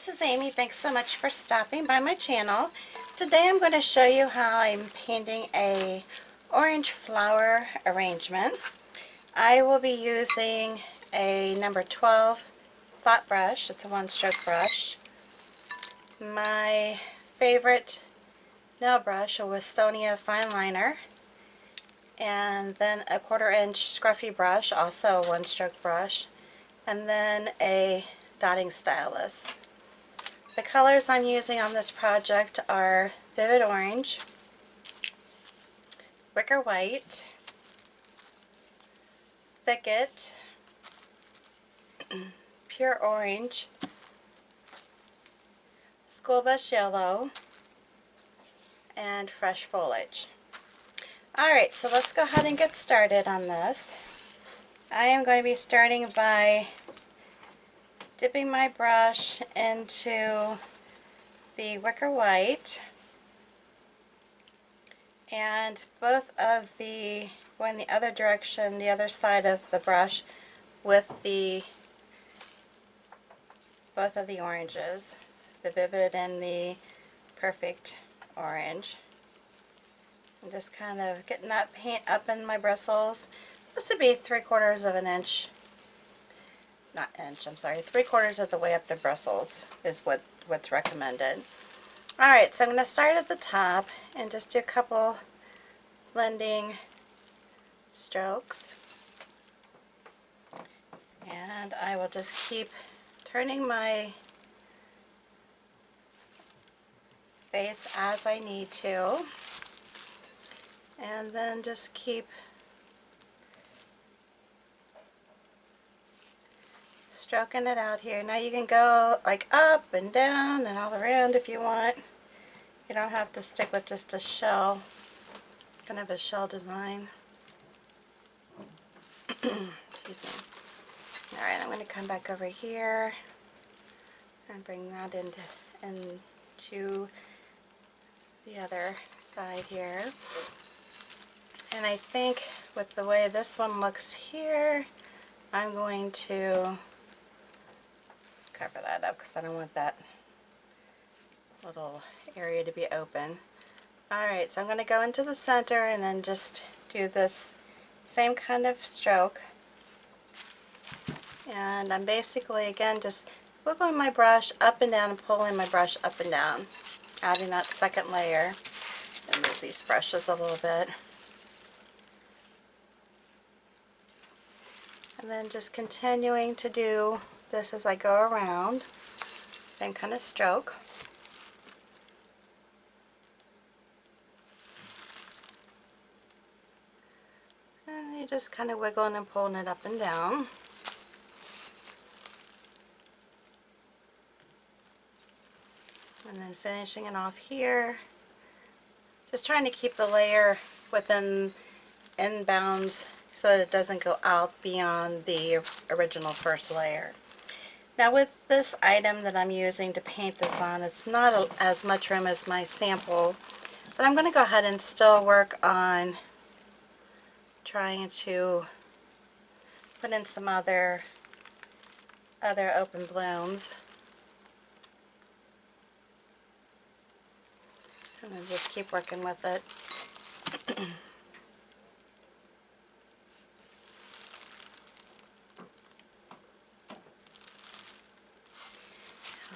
this is Amy. Thanks so much for stopping by my channel. Today I'm going to show you how I'm painting a orange flower arrangement. I will be using a number 12 flat brush. It's a one-stroke brush. My favorite nail brush, a Wistonia fine liner, and then a 1/4 inch scruffy brush, also a one-stroke brush, and then a dotting stylus. The colors I'm using on this project are Vivid Orange, Wicker White, Thicket, Pure Orange, School Bus Yellow, and Fresh Foliage. Alright, so let's go ahead and get started on this. I am going to be starting by dipping my brush into the Wicker White, and both of the, going the other direction, the other side of the brush with the both of the oranges, the Vivid and the Perfect Orange. I'm just kind of getting that paint up in my bristles. This would be 3/4 of an inch, not inch, I'm sorry, 3/4 of the way up the bristles is what's recommended. Alright, so I'm going to start at the top and just do a couple blending strokes. And I will just keep turning my face as I need to. And then just keep stroking it out here. Now you can go like up and down and all around if you want. You don't have to stick with just a shell, kind of a shell design. Excuse me. Alright, I'm going to come back over here and bring that into the other side here. And I think with the way this one looks here, I'm going to cover that up because I don't want that little area to be open. Alright, so I'm going to go into the center and then just do this same kind of stroke. And I'm basically, again, just wiggling my brush up and down and pulling my brush up and down, adding that second layer. And move these brushes a little bit. And then just continuing to do this as I go around. Same kind of stroke. And you just kind of wiggling and pulling it up and down. And then finishing it off here. Just trying to keep the layer within bounds so that it doesn't go out beyond the original first layer. Now with this item that I'm using to paint this on, it's not as much room as my sample, but I'm going to go ahead and still work on trying to put in some other open blooms. And then just keep working with it.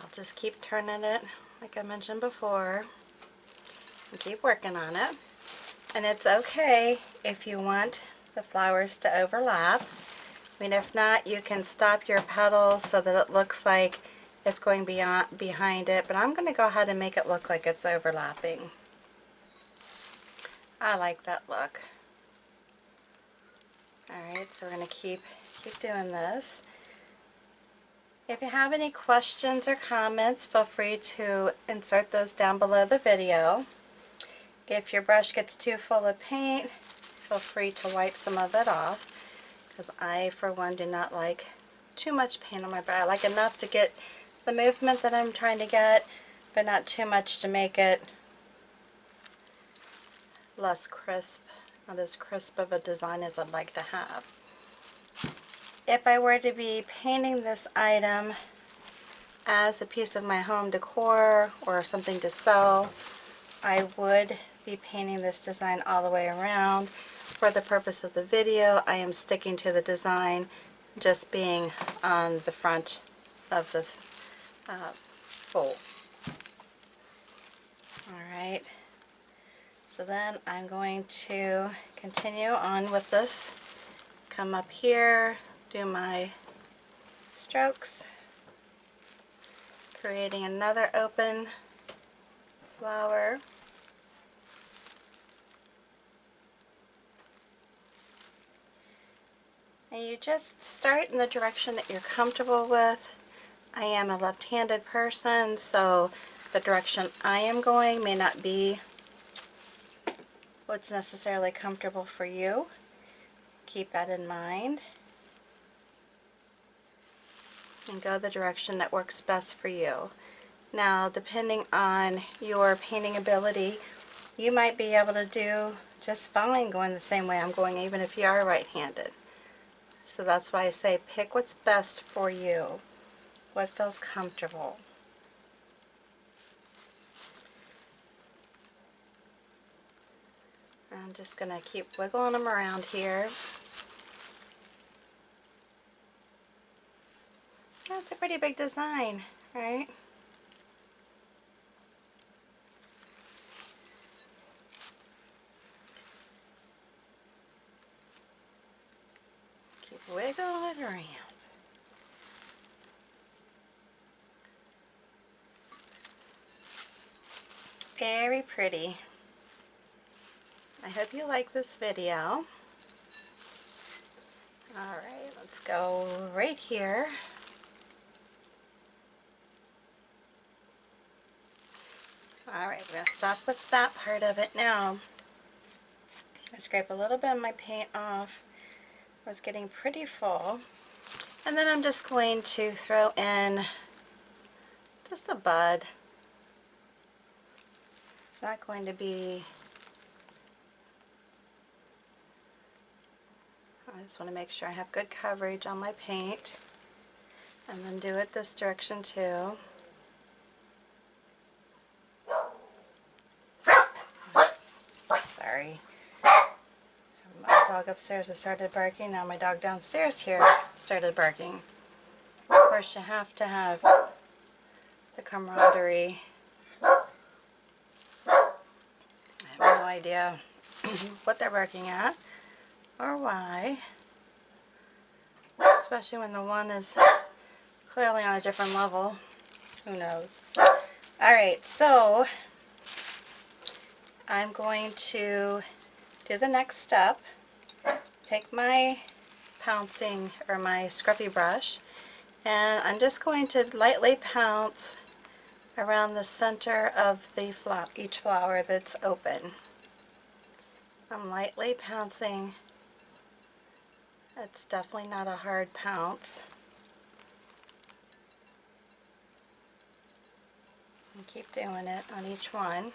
I'll just keep turning it like I mentioned before and keep working on it. And it's okay if you want the flowers to overlap. I mean, if not, you can stop your petals so that it looks like it's going behind it, but I'm going to go ahead and make it look like it's overlapping. I like that look. Alright, so we're going to keep doing this. If you have any questions or comments, feel free to insert those down below the video. If your brush gets too full of paint, feel free to wipe some of it off, because I, for one, do not like too much paint on my brush. I like enough to get the movement that I'm trying to get, but not too much to make it less crisp, not as crisp of a design as I'd like to have. If I were to be painting this item as a piece of my home decor or something to sell, I would be painting this design all the way around. For the purpose of the video, I am sticking to the design just being on the front of this fold. Alright, so then I'm going to continue on with this. Come up here, do my strokes, creating another open flower. And you just start in the direction that you're comfortable with. I am a left-handed person, so the direction I am going may not be what's necessarily comfortable for you. Keep that in mind. And go the direction that works best for you. Now, depending on your painting ability, you might be able to do just fine going the same way I'm going, even if you are right-handed. So that's why I say pick what's best for you, what feels comfortable. I'm just going to keep wiggling them around here. That's a pretty big design, right? Keep wiggling it around. Very pretty. I hope you like this video. Alright, let's go right here. Alright, we're going to stop with that part of it now. I scrape a little bit of my paint off. It was getting pretty full. And then I'm just going to throw in just a bud. It's not going to be... I just want to make sure I have good coverage on my paint. And then do it this direction too. Sorry. My dog upstairs has started barking. Now my dog downstairs here started barking. Of course, you have to have the camaraderie. I have no idea what they're barking at or why. Especially when the one is clearly on a different level. Who knows? Alright, so I'm going to do the next step. Take my pouncing or my scruffy brush, and I'm just going to lightly pounce around the center of the each flower that's open. I'm lightly pouncing. It's definitely not a hard pounce. And keep doing it on each one.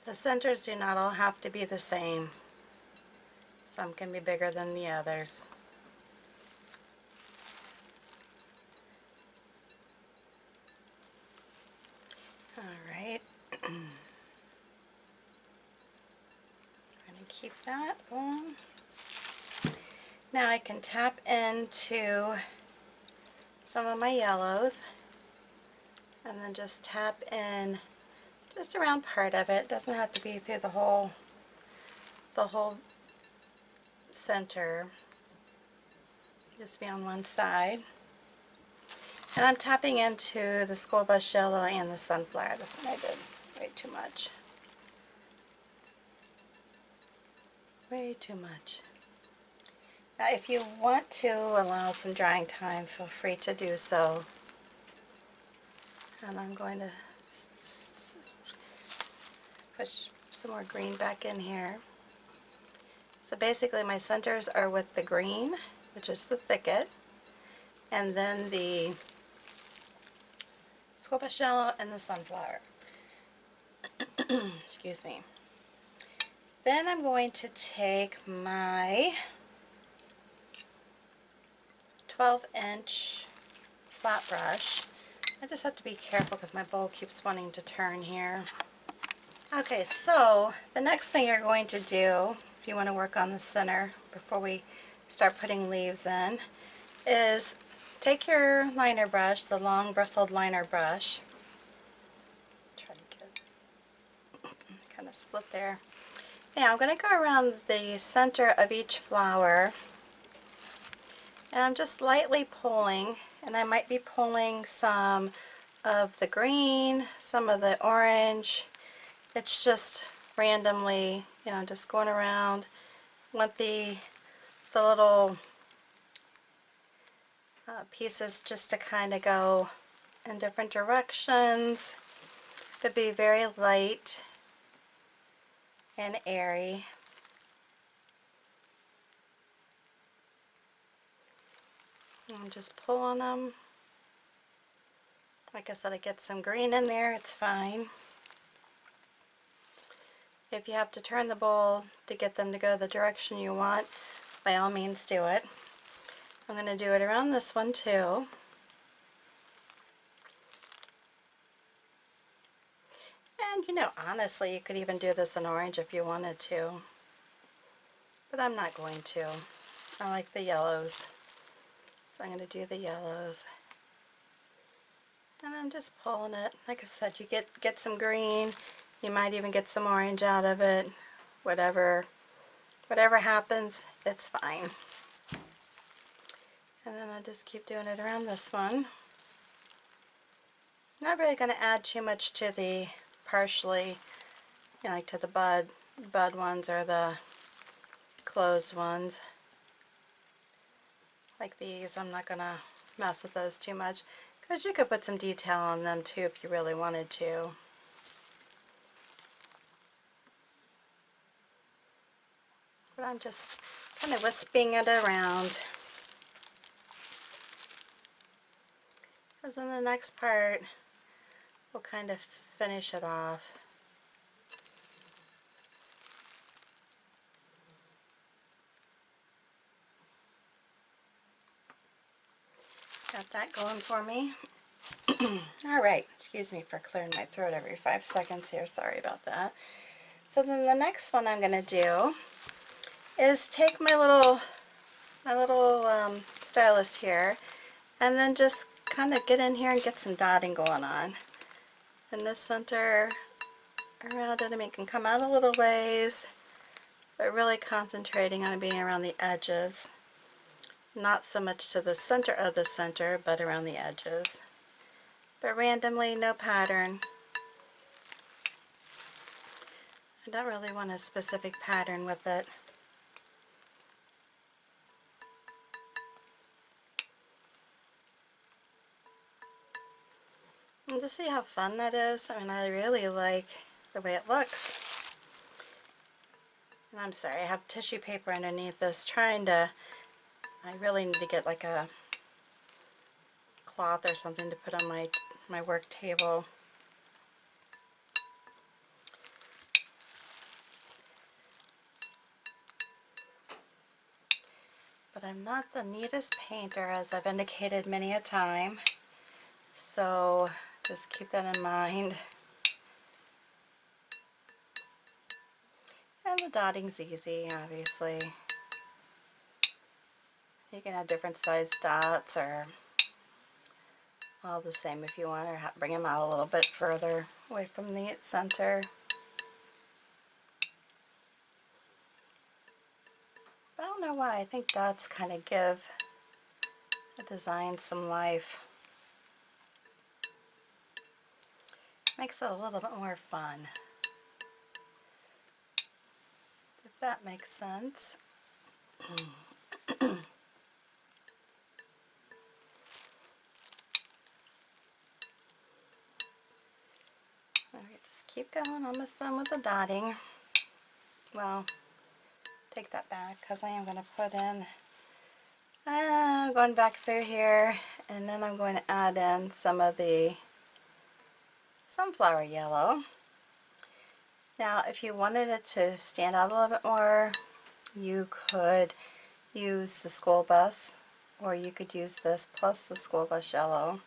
The centers do not all have to be the same. Some can be bigger than the others. Alright. I'm going to keep that going. Now I can tap into some of my yellows and then just tap in just around part of it. It doesn't have to be through the whole center. Just be on one side. And I'm tapping into the school bus yellow and the sunflower. This one I did way too much. Way too much. Now if you want to allow some drying time, feel free to do so. And I'm going to push some more green back in here. So basically my centers are with the green, which is the Thicket, and then the school bus yellow and the sunflower. Excuse me. Then I'm going to take my 12-inch flat brush. I just have to be careful because my bowl keeps wanting to turn here. Okay, so the next thing you're going to do, if you want to work on the center before we start putting leaves in, is take your liner brush, the long bristled liner brush. Try to get kind of split there. Now I'm going to go around the center of each flower, and I'm just lightly pulling, and I might be pulling some of the green, some of the orange. It's just randomly, you know, just going around. Want the little pieces just to kind of go in different directions, but be very light and airy. I'm just pulling them. Like I said, I get some green in there, it's fine. If you have to turn the bowl to get them to go the direction you want, by all means do it. I'm going to do it around this one too. And you know, honestly, you could even do this in orange if you wanted to. But I'm not going to. I like the yellows. So I'm going to do the yellows. And I'm just pulling it. Like I said, you get some green. You might even get some orange out of it. Whatever happens, it's fine. And then I just keep doing it around this one. Not really going to add too much to the partially, you know, like to the bud ones or the closed ones. Like these, I'm not going to mess with those too much, because you could put some detail on them too if you really wanted to. But I'm just kind of wisping it around. Because in the next part, we'll kind of finish it off. Got that going for me. Alright, excuse me for clearing my throat every 5 seconds here, sorry about that. So then the next one I'm going to do is take my little stylus here, and then just kind of get in here and get some dotting going on. In the center around it, I mean, it can come out a little ways, but really concentrating on being around the edges. Not so much to the center of the center, but around the edges. But randomly, no pattern. I don't really want a specific pattern with it. And to see how fun that is, I mean, I really like the way it looks. And I'm sorry, I have tissue paper underneath this, I really need to get like a cloth or something to put on my work table. But I'm not the neatest painter, as I've indicated many a time, so just keep that in mind. And the dotting's easy, obviously. You can have different sized dots, or all the same if you want, or bring them out a little bit further away from the center. But I don't know why, I think dots kind of give the design some life. Makes it a little bit more fun, if that makes sense. Alright, just keep going, almost done with the dotting. Well, take that back, because I am going to put in, going back through here, and then I'm going to add in some of the sunflower yellow. Now, if you wanted it to stand out a little bit more, you could use the school bus or you could use this plus the school bus yellow.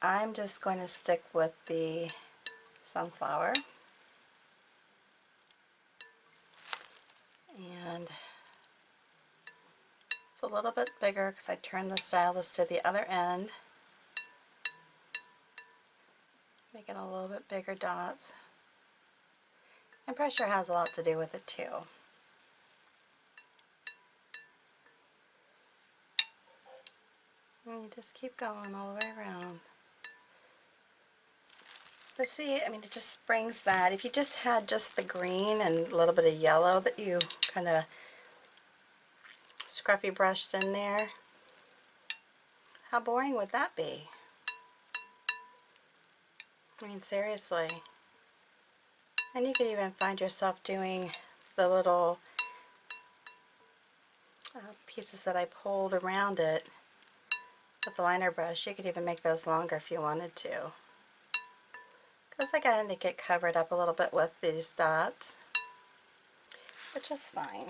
I'm just going to stick with the sunflower. And it's a little bit bigger because I turned the stylus to the other end. Making a little bit bigger dots. And pressure has a lot to do with it too. And you just keep going all the way around. But see, I mean, it just brings that. If you just had just the green and a little bit of yellow that you kind of scruffy brushed in there, how boring would that be? I mean, seriously. And you could even find yourself doing the little pieces that I pulled around it with the liner brush. You could even make those longer if you wanted to. Because I got to get covered up a little bit with these dots, which is fine.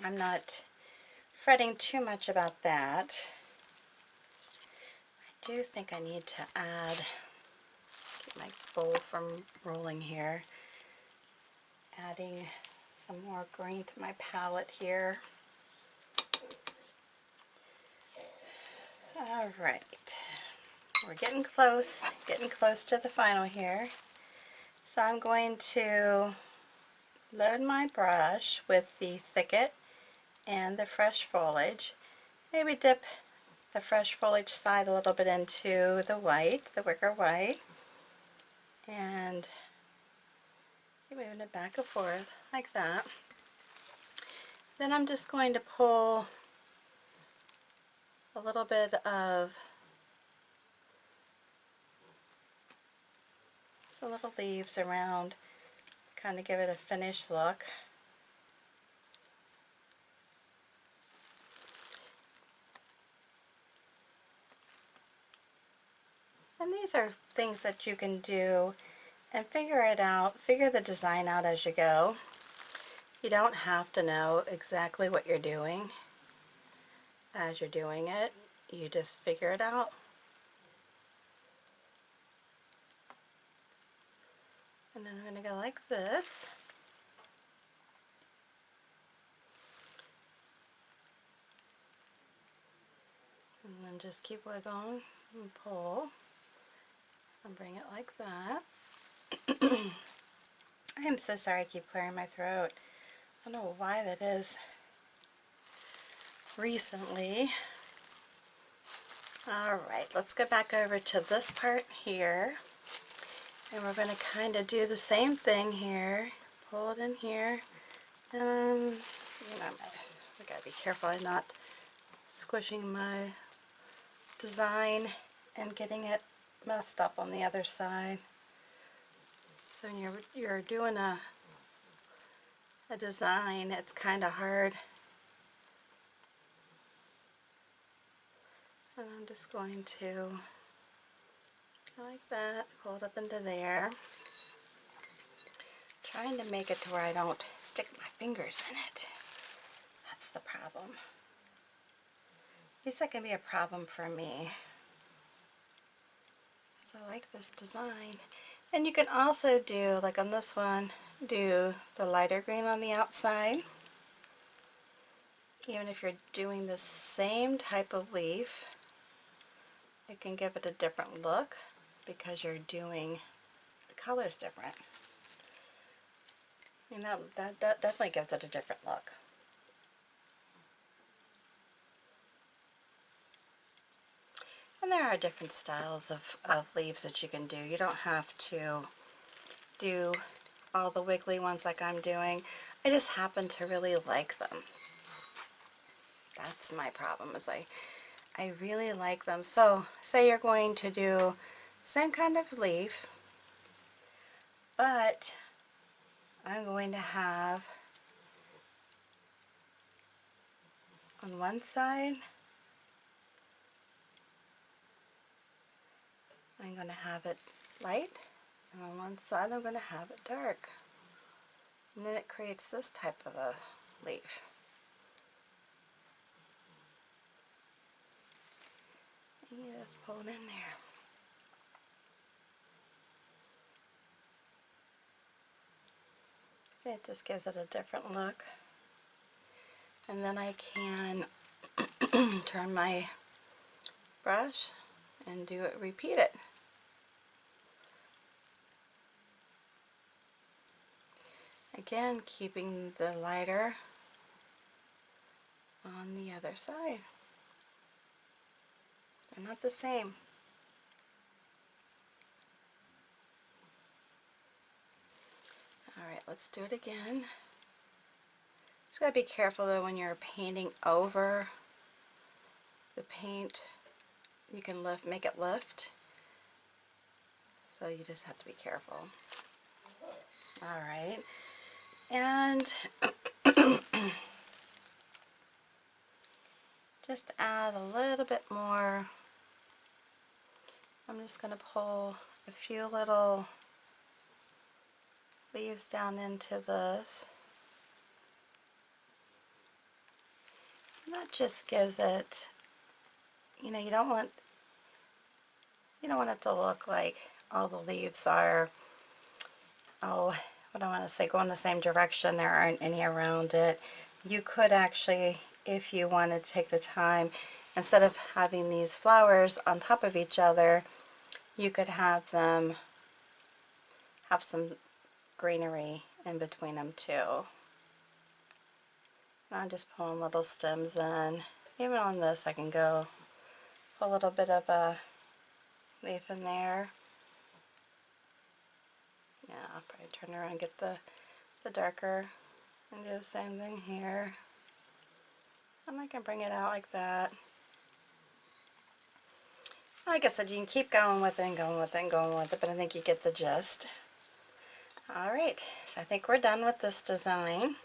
I'm not fretting too much about that. I do think I need to add, keep my bowl from rolling here, adding some more green to my palette here. Alright, we're getting close to the final here. So I'm going to load my brush with the Thicket and the fresh foliage. Maybe dip the fresh foliage side a little bit into the white, the wicker white, and keep moving it back and forth like that. Then I'm just going to pull a little bit of some little leaves around, kind of give it a finished look. And these are things that you can do and figure it out, figure the design out as you go. You don't have to know exactly what you're doing as you're doing it. You just figure it out. And then I'm going to go like this. And then just keep wiggling and pull and bring it like that. I am so sorry I keep clearing my throat. I don't know why that is recently. Alright, let's go back over to this part here. And we're going to kind of do the same thing here. Pull it in here. And, you know, I got to be careful I'm not squishing my design and getting it messed up on the other side. So when you're doing a design, it's kind of hard. And I'm just going to go like that, pull it up into there. Trying to make it to where I don't stick my fingers in it. That's the problem. At least that can be a problem for me. So I like this design. And you can also do, like on this one, do the lighter green on the outside. Even if you're doing the same type of leaf, it can give it a different look because you're doing the colors different. I mean, that definitely gives it a different look. And there are different styles of leaves that you can do. You don't have to do all the wiggly ones like I'm doing. I just happen to really like them. That's my problem, is I really like them. So say you're going to do same kind of leaf, but I'm going to have on one side, I'm going to have it light, and on one side I'm going to have it dark. And then it creates this type of a leaf. You just pull it in there. See, it just gives it a different look. And then I can turn my brush and repeat it. Again, keeping the lighter on the other side. They're not the same. Alright, let's do it again. Just gotta be careful though when you're painting over the paint. You can make it lift. So you just have to be careful. Alright. And just add a little bit more. I'm just going to pull a few little leaves down into this. And that just gives it, you know, you don't want it to look like all the leaves are, oh, what do I want to say, going the same direction. There aren't any around it. You could actually, if you wanted to take the time, instead of having these flowers on top of each other, you could have them have some greenery in between them too. And I'm just pulling little stems in. Even on this I can go pull a little bit of a leaf in there. Yeah, I'll probably turn around and get the darker and do the same thing here. And I can bring it out like that. Like I said, you can keep going with it and going with it and going with it, but I think you get the gist. Alright, so I think we're done with this design.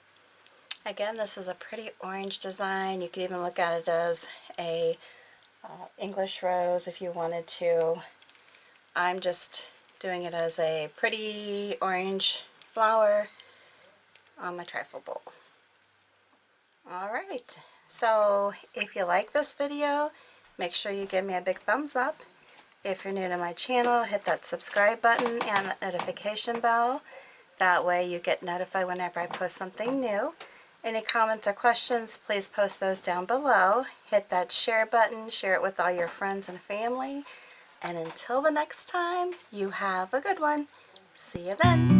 Again, this is a pretty orange design. You could even look at it as a English rose if you wanted to. I'm just doing it as a pretty orange flower on my trifle bowl. Alright, so if you like this video, make sure you give me a big thumbs up. If you're new to my channel, hit that subscribe button and that notification bell. That way you get notified whenever I post something new. Any comments or questions, please post those down below. Hit that share button, share it with all your friends and family. And until the next time, you have a good one. See you then.